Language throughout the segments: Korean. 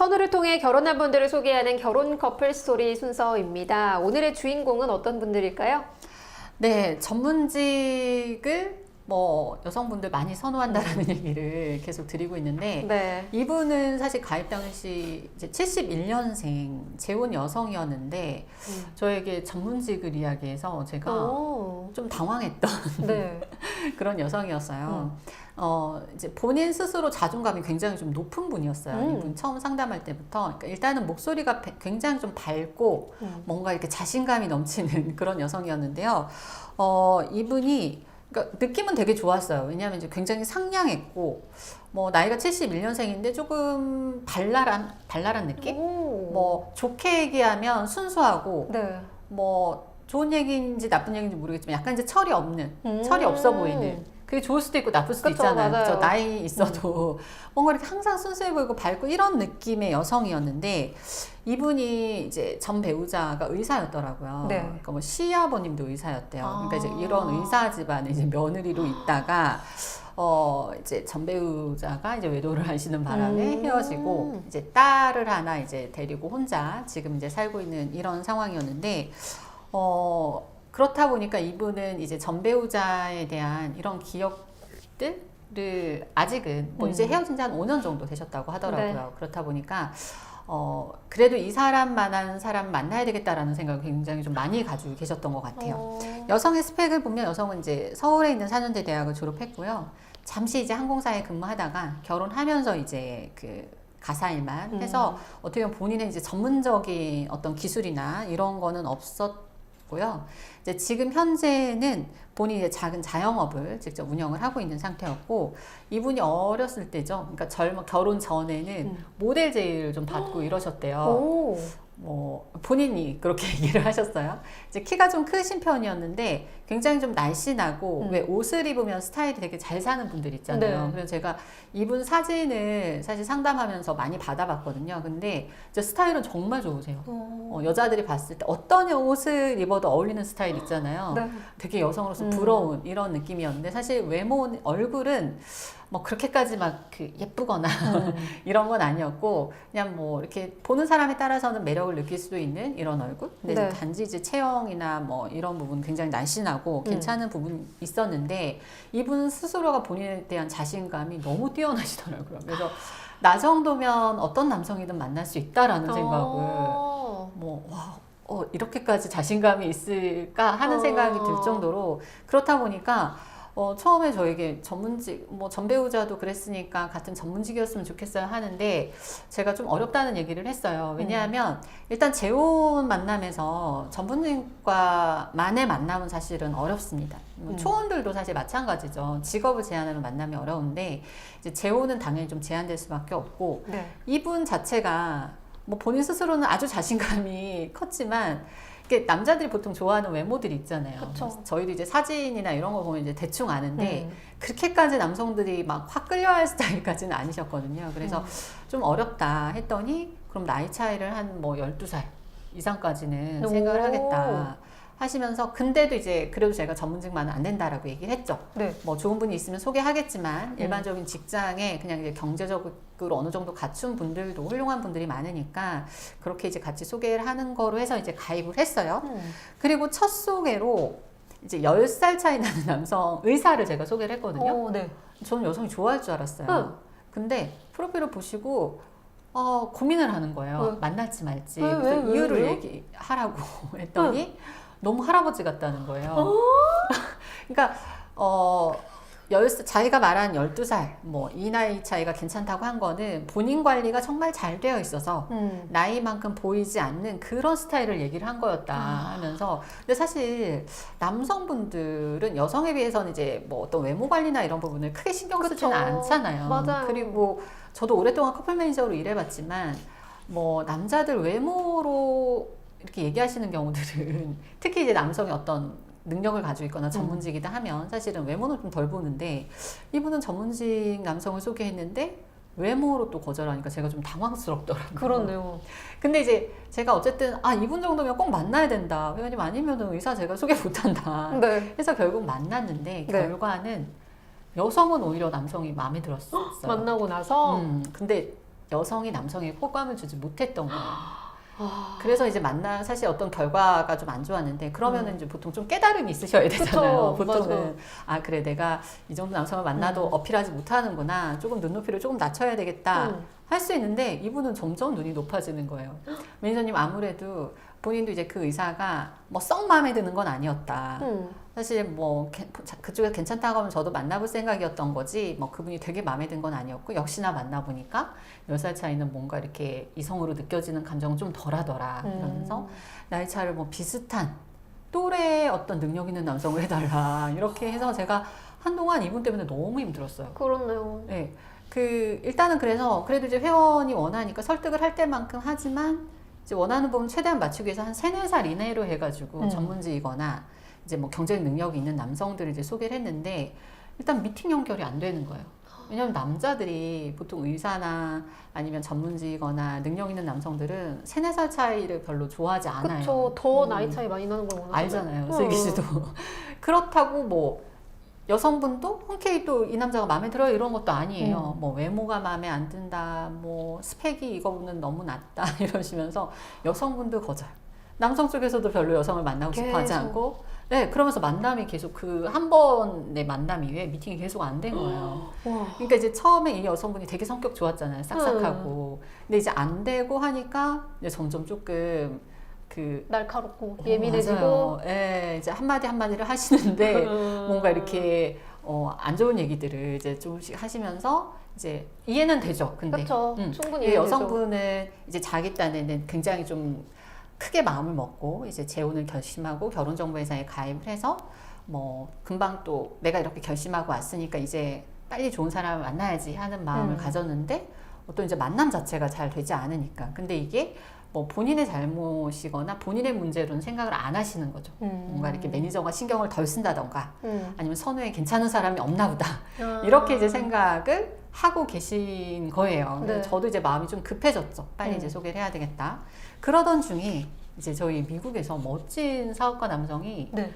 선우를 통해 결혼한 분들을 소개하는 결혼 커플 스토리 순서입니다. 오늘의 주인공은 어떤 분들일까요? 네, 전문직을 여성분들 많이 선호한다라는 얘기를 계속 드리고 있는데 네. 이분은 사실 가입 당시 이제 71년생 재혼 여성이었는데 저에게 전문직을 이야기해서 제가 오. 좀 당황했던 네. 그런 여성이었어요. 이제 본인 스스로 자존감이 굉장히 좀 높은 분이었어요. 이분 처음 상담할 때부터. 그러니까 일단은 목소리가 굉장히 좀 밝고 뭔가 이렇게 자신감이 넘치는 그런 여성이었는데요. 이분이 그러니까 느낌은 되게 좋았어요. 왜냐하면 이제 굉장히 상냥했고, 나이가 71년생인데 조금 발랄한 느낌? 좋게 얘기하면 순수하고, 네. 좋은 얘기인지 나쁜 얘기인지 모르겠지만 약간 이제 철이 없어 보이는. 그게 좋을 수도 있고 나쁠 수도 그쵸, 있잖아요. 맞아요. 저 나이 있어도 뭔가 이렇게 항상 순수해 보이고 밝고 이런 느낌의 여성이었는데 이분이 이제 전 배우자가 의사였더라고요. 네. 그러니까 시아버님도 의사였대요. 그러니까 이제 아. 이런 의사 집안의 이제 며느리로 있다가 이제 전 배우자가 이제 외도를 하시는 바람에 헤어지고 이제 딸을 하나 이제 데리고 혼자 지금 이제 살고 있는 이런 상황이었는데 그렇다 보니까 이분은 이제 전 배우자에 대한 이런 기억들을 아직은 이제 헤어진 지 한 5년 정도 되셨다고 하더라고요. 네. 그렇다 보니까 그래도 이 사람만한 사람 만나야 되겠다라는 생각을 굉장히 좀 많이 가지고 계셨던 것 같아요. 여성의 스펙을 보면 여성은 이제 서울에 있는 산연대 대학을 졸업했고요. 잠시 이제 항공사에 근무하다가 결혼하면서 이제 그 가사 일만 해서 어떻게 보면 본인의 이제 전문적인 어떤 기술이나 이런 거는 없었고요. 이제 지금 현재는 본인이 이제 작은 자영업을 직접 운영을 하고 있는 상태였고 이분이 어렸을 때죠. 그러니까 결혼 전에는 모델 제의를 좀 받고 이러셨대요. 오. 본인이 그렇게 얘기를 하셨어요. 이제 키가 좀 크신 편이었는데 굉장히 좀 날씬하고 왜 옷을 입으면 스타일이 되게 잘 사는 분들 있잖아요. 네. 그래서 제가 이분 사진을 사실 상담하면서 많이 받아봤거든요. 근데 이제 스타일은 정말 좋으세요. 여자들이 봤을 때 어떤 옷을 입어도 어울리는 스타일 있잖아요. 네. 되게 여성으로서 부러운 이런 느낌이었는데 사실 외모 얼굴은 그렇게까지 막 예쁘거나 이런 건 아니었고 그냥 이렇게 보는 사람에 따라서는 매력을 느낄 수도 있는 이런 얼굴. 근데 네. 이제 단지 이제 체형이나 이런 부분 굉장히 날씬하고 괜찮은 부분이 있었는데 이분 스스로가 본인에 대한 자신감이 너무 뛰어나시더라고요. 그래서 나 정도면 어떤 남성이든 만날 수 있다라는 생각을 이렇게까지 자신감이 있을까 하는 생각이 들 정도로 그렇다 보니까 처음에 저에게 전문직, 전 배우자도 그랬으니까 같은 전문직이었으면 좋겠어요 하는데 제가 좀 어렵다는 얘기를 했어요. 왜냐하면 일단 재혼 만남에서 전문직과만의 만남은 사실은 어렵습니다. 초혼들도 사실 마찬가지죠. 직업을 제한하는 만남이 어려운데 이제 재혼은 당연히 좀 제한될 수밖에 없고 네. 이분 자체가 본인 스스로는 아주 자신감이 컸지만 이게 남자들이 보통 좋아하는 외모들이 있잖아요. 그쵸. 저희도 이제 사진이나 이런 거 보면 이제 대충 아는데 그렇게까지 남성들이 막 확 끌려할 스타일까지는 아니셨거든요. 그래서 좀 어렵다 했더니 그럼 나이 차이를 한 12살 이상까지는 생각을 하겠다 하시면서 근데도 이제 그래도 제가 전문직만은 안 된다라고 얘기를 했죠. 네. 좋은 분이 있으면 소개하겠지만 일반적인 직장에 그냥 이제 경제적으로 어느 정도 갖춘 분들도 훌륭한 분들이 많으니까 그렇게 이제 같이 소개를 하는 거로 해서 이제 가입을 했어요. 그리고 첫 소개로 이제 10살 차이 나는 남성 의사를 제가 소개를 했거든요. 네. 저는 여성이 좋아할 줄 알았어요. 근데 프로필을 보시고 고민을 하는 거예요. 만날지 말지. 그래서 이유를 왜요? 얘기하라고 했더니 너무 할아버지 같다는 거예요. 그러니까 자기가 말한 12살 이 나이 차이가 괜찮다고 한 거는 본인 관리가 정말 잘 되어 있어서 나이만큼 보이지 않는 그런 스타일을 얘기를 한 거였다 하면서 근데 사실 남성분들은 여성에 비해서는 이제 어떤 외모 관리나 이런 부분을 크게 신경 쓰지는 않잖아요. 맞아요. 그리고 저도 오랫동안 커플 매니저로 일해봤지만 남자들 외모로 이렇게 얘기하시는 경우들은 특히 이제 남성이 어떤 능력을 가지고 있거나 전문직이다 하면 사실은 외모는 좀 덜 보는데 이분은 전문직 남성을 소개했는데 외모로 또 거절하니까 제가 좀 당황스럽더라고요. 그렇네요. 근데 이제 제가 어쨌든 이분 정도면 꼭 만나야 된다. 왜냐면 아니면은 의사 제가 소개 못한다. 네. 해서 결국 만났는데 네. 결과는 여성은 오히려 남성이 마음에 들었어요. 만나고 나서 근데 여성이 남성에게 호감을 주지 못했던 거예요. 아, 그래서 이제 사실 어떤 결과가 좀 안 좋았는데 그러면은 이제 보통 좀 깨달음이 있으셔야 되잖아요. 그쵸, 보통은 맞아. 아 그래 내가 이 정도 남성을 만나도 어필하지 못하는구나. 조금 눈높이를 조금 낮춰야 되겠다. 할 수 있는데 이분은 점점 눈이 높아지는 거예요. 매니저님 아무래도 본인도 이제 그 의사가 뭐 썩 마음에 드는 건 아니었다. 사실 뭐 그쪽에 괜찮다고 하면 저도 만나볼 생각이었던 거지 뭐 그분이 되게 마음에 든 건 아니었고 역시나 만나보니까 10살 차이는 뭔가 이렇게 이성으로 느껴지는 감정은 좀 덜하더라. 그러면서 나이 차를 뭐 비슷한 또래의 어떤 능력 있는 남성을 해달라. 이렇게 해서 제가 한동안 이분 때문에 너무 힘들었어요. 그렇네요. 네. 일단은 그래서 그래도 이제 회원이 원하니까 설득을 할 때만큼 하지만 이제 원하는 부분 최대한 맞추기 위해서 한 3, 4살 이내로 해가지고 전문직이거나 이제 뭐 경쟁 능력이 있는 남성들을 이제 소개를 했는데 일단 미팅 연결이 안 되는 거예요. 왜냐하면 남자들이 보통 의사나 아니면 전문직이거나 능력 있는 남성들은 3, 4살 차이를 별로 좋아하지 않아요. 그쵸. 더 나이 차이 많이 나는 걸 원하잖아요. 알잖아요. 슬기 씨도. 그렇다고 뭐 여성분도 흔쾌히 또 이 남자가 마음에 들어요 이런 것도 아니에요. 뭐 외모가 마음에 안 든다, 뭐 스펙이 이거는 너무 낮다 이러시면서 여성분도 거절. 남성 쪽에서도 별로 여성을 만나고 싶어 하지 않고, 네 그러면서 만남이 계속 그 한 번의 만남 이후에 미팅이 계속 안 된 거예요. 와. 그러니까 이제 처음에 이 여성분이 되게 성격 좋았잖아요, 싹싹하고. 근데 이제 안 되고 하니까 이제 점점 조금 날카롭고 예민해지고. 맞아요. 예, 이제 한마디 한마디를 하시는데 뭔가 이렇게 안 좋은 얘기들을 이제 조금씩 하시면서 이제 이해는 되죠. 근데 그렇죠. 충분히 이 이해되죠. 여성분은 이제 자기 딴에는 굉장히 좀 크게 마음을 먹고 이제 재혼을 결심하고 결혼정보회사에 가입을 해서 뭐 금방 또 내가 이렇게 결심하고 왔으니까 이제 빨리 좋은 사람을 만나야지 하는 마음을 가졌는데 어떤 이제 만남 자체가 잘 되지 않으니까. 근데 이게 뭐 본인의 잘못이거나 본인의 문제로는 생각을 안 하시는 거죠. 뭔가 이렇게 매니저가 신경을 덜 쓴다던가 아니면 선후에 괜찮은 사람이 없나 보다. 이렇게 이제 생각을 하고 계신 거예요. 네. 그래서 저도 이제 마음이 좀 급해졌죠. 빨리 이제 소개를 해야 되겠다. 그러던 중에 이제 저희 미국에서 멋진 사업가 남성이 네.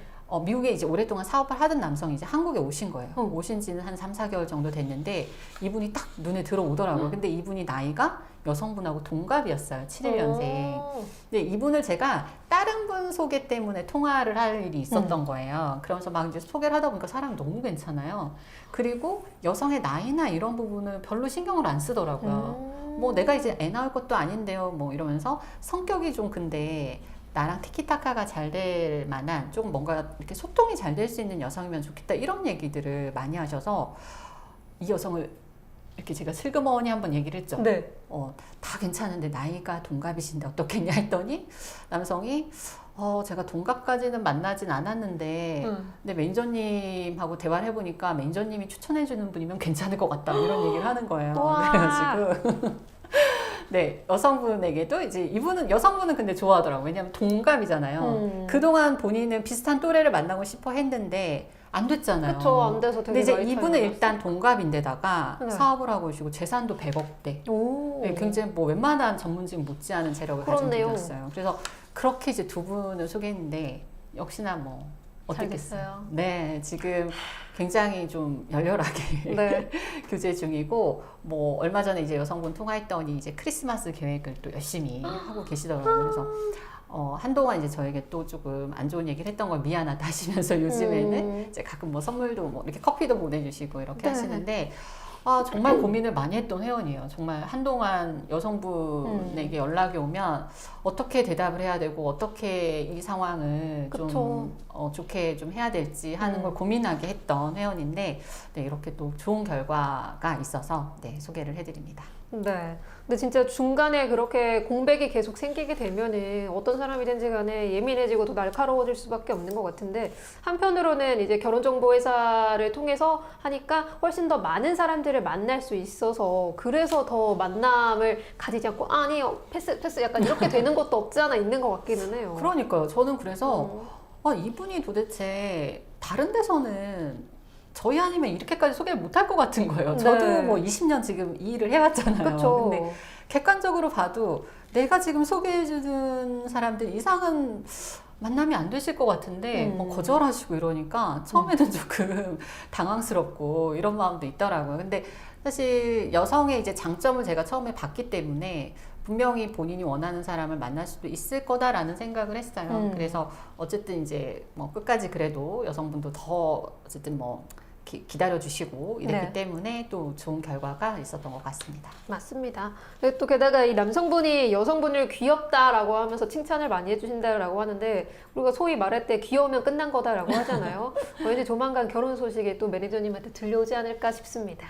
미국에 이제 오랫동안 사업을 하던 남성이 이제 한국에 오신 거예요. 오신 지는 한 3, 4개월 정도 됐는데 이분이 딱 눈에 들어오더라고요. 근데 이분이 나이가 여성분하고 동갑이었어요. 71년생. 근데 이분을 제가 다른 분 소개 때문에 통화를 할 일이 있었던 거예요. 그러면서 막 이제 소개를 하다 보니까 사람이 너무 괜찮아요. 그리고 여성의 나이나 이런 부분은 별로 신경을 안 쓰더라고요. 뭐 내가 이제 애 낳을 것도 아닌데요. 뭐 이러면서 성격이 좀 근데 나랑 티키타카가 잘 될 만한 조금 뭔가 이렇게 소통이 잘 될 수 있는 여성이면 좋겠다 이런 얘기들을 많이 하셔서 이 여성을 이렇게 제가 슬그머니 한번 얘기를 했죠. 네. 다 괜찮은데 나이가 동갑이신데 어떻겠냐 했더니 남성이 제가 동갑까지는 만나진 않았는데 근데 매니저님하고 대화를 해보니까 매니저님이 추천해주는 분이면 괜찮을 것 같다 이런 얘기를 하는 거예요. 우와. 그래가지고 네, 여성분에게도 이제 여성분은 근데 좋아하더라고요. 왜냐하면 동갑이잖아요. 그동안 본인은 비슷한 또래를 만나고 싶어 했는데 안 됐잖아요. 그쵸, 안 돼서 근데 되게 이제 나이 차이가 이분은 일단 동갑인데다가 네. 사업을 하고 계시고 재산도 100억대. 오. 네, 굉장히 뭐 웬만한 전문직 못지않은 재력을 가진 그렇네요. 분이었어요. 그래서 그렇게 이제 두 분을 소개했는데 역시나 뭐 잘 어떻겠어요? 됐어요. 네, 지금 굉장히 좀 열렬하게 네. 교제 중이고 뭐 얼마 전에 이제 여성분 통화했더니 이제 크리스마스 계획을 또 열심히 하고 계시더라고요. 그래서 한동안 이제 저에게 또 조금 안 좋은 얘기를 했던 걸 미안하다 하시면서 요즘에는 이제 가끔 뭐 선물도 뭐 이렇게 커피도 보내주시고 이렇게 네. 하시는데 정말 고민을 많이 했던 회원이에요. 정말 한동안 여성분에게 연락이 오면 어떻게 대답을 해야 되고 어떻게 이 상황을 그쵸. 좀 좋게 좀 해야 될지 하는 걸 고민하게 했던 회원인데 네, 이렇게 또 좋은 결과가 있어서 네, 소개를 해드립니다. 네. 근데 진짜 중간에 그렇게 공백이 계속 생기게 되면은 어떤 사람이든지 간에 예민해지고 더 날카로워질 수밖에 없는 것 같은데 한편으로는 이제 결혼정보회사를 통해서 하니까 훨씬 더 많은 사람들을 만날 수 있어서 그래서 더 만남을 가지지 않고 아니요 패스 약간 이렇게 되는 것도 없지 않아 있는 것 같기는 해요. 그러니까요. 저는 그래서 이분이 도대체 다른 데서는 저희 아니면 이렇게까지 소개를 못할 것 같은 거예요. 저도 네. 뭐 20년 지금 이 일을 해왔잖아요. 그렇죠. 근데 객관적으로 봐도 내가 지금 소개해주는 사람들 이상은 만남이 안 되실 것 같은데 뭐 거절하시고 이러니까 처음에는 조금 당황스럽고 이런 마음도 있더라고요. 근데 사실 여성의 이제 장점을 제가 처음에 봤기 때문에 분명히 본인이 원하는 사람을 만날 수도 있을 거다라는 생각을 했어요. 그래서 어쨌든 이제 뭐 끝까지 그래도 여성분도 더 어쨌든 뭐 기다려 주시고 이랬기 네. 때문에 또 좋은 결과가 있었던 것 같습니다. 맞습니다. 그리고 또 게다가 이 남성분이 여성분을 귀엽다라고 하면서 칭찬을 많이 해주신다라고 하는데 우리가 소위 말할 때 귀여우면 끝난 거다라고 하잖아요. 왠지 조만간 결혼 소식이 또 매니저님한테 들려오지 않을까 싶습니다.